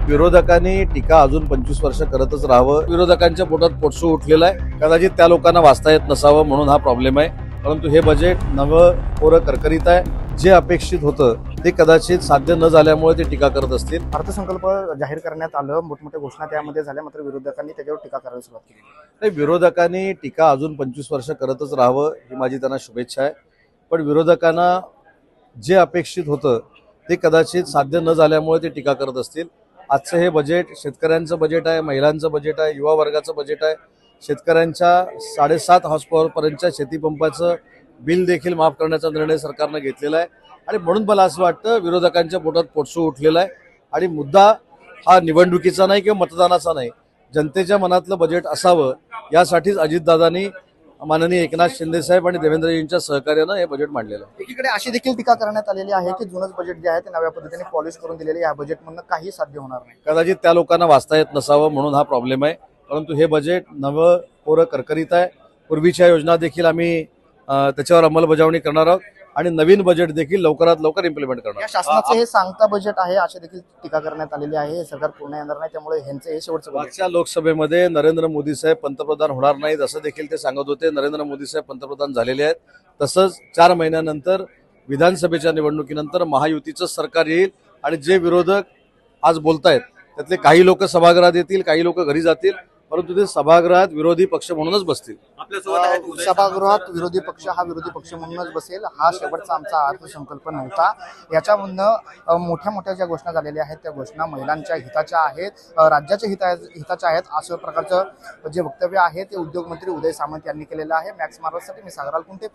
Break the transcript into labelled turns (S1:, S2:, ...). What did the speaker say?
S1: विरोधकांनी टीका अजून 25 वर्ष करतच राहावं. विरोधकांच्या पोटात पोटसू उठलेलं आहे. कदाचित त्या लोकांना वाचता येत नसावं म्हणून हा प्रॉब्लेम आहे. परंतु हे बजेट नवं कोरं करकरीत आहे. जे अपेक्षित होतं ते कदाचित साध्य न झाल्यामुळे ते टीका करत असतील.
S2: अर्थसंकल्प जाहीर करण्यात आलं, मोठमोठ्या घोषणा त्यामध्ये झाल्या, मात्र विरोधकांनी त्याच्यावर टीका करायला सुरुवात केली.
S1: नाही, विरोधकांनी टीका अजून 25 वर्ष करतच राहावं ही माझी त्यांना शुभेच्छा आहे. पण विरोधकांना जे अपेक्षित होतं ते कदाचित साध्य न झाल्यामुळे ते टीका करत असतील. आजचं हे बजेट शेतकऱ्यांचं बजेट आहे, महिलांचं बजेट आहे, युवा वर्गाचं बजेट आहे. शेतकऱ्यांच्या 7.5 हॉर्स पॉवर पर्यंतच्या शेतीपंपाचं बिल देखील माफ करण्याचा निर्णय सरकारनं घेतलेला आहे. आणि म्हणून मला असं वाटतं विरोधकांच्या पोटात पोटसू उठलेला आहे. आणि मुद्दा हा निवडणुकीचा नाही किंवा मतदानाचा नाही, जनतेच्या मनातलं बजेट असावं यासाठीच अजितदादांनी, माननीय एकनाथ शिंदे साहेब आणि देवेंद्रजींच्या सहकार्यानं हे बजेट मांडलेलं आहे.
S2: एकीकडे अशी देखील टीका करण्यात आलेली आहे की जुनंच बजेट जे आहे ते नव्या पद्धतीने पॉलिश करून दिलेले, या बजेटमधनं काही साध्य होणार नाही.
S1: कदाचित त्या लोकांना वाचता येत नसावं म्हणून हा प्रॉब्लेम आहे. परंतु हे बजेट नवं कोरं करकरीत आहे. पूर्वीच्या योजना देखील आम्ही त्याच्यावर अंमलबजावणी करणार आहोत आणि नवीन बजेट देखील लवकरात लवकर इम्प्लिमेंट करणार.
S2: या शासनाचं हे सांगता बजेट आहे अशी देखील टीका करण्यात आलेली आहे. हे सरकार पूर्ण येणार नाही, त्यामुळे ह्यांचं हे शेवटचं बजेट.
S1: मागच्या लोकसभेमध्ये नरेंद्र मोदी साहेब पंतप्रधान होणार नाहीत असं देखील ते सांगत होते. नरेंद्र मोदी साहेब पंतप्रधान झालेले आहेत. तसंच 4 महिन्यानंतर विधानसभेच्या निवडणुकीनंतर महायुतीचं सरकार येईल आणि जे विरोधक आज बोलतायत त्यातले काही लोक सभागृहात येतील, काही लोक घरी जातील, परंतु ते सभागृहात विरोधी पक्ष म्हणूनच बसतील.
S2: सभागृहात विरोधी पक्ष हा विरोधी पक्ष म्हणूनच बसेल, हा शेवटचा आमचा अर्थसंकल्प नव्हता. याच्यामधनं मोठ्या मोठ्या ज्या घोषणा झालेल्या आहेत त्या घोषणा महिलांच्या हिताच्या आहेत, राज्याच्या हिताच्या आहेत, असं प्रकारचं जे वक्तव्य आहे ते उद्योगमंत्री उदय सामंत यांनी केलेलं आहे. मॅक्स मार्वससाठी मी सागराल कुंटे.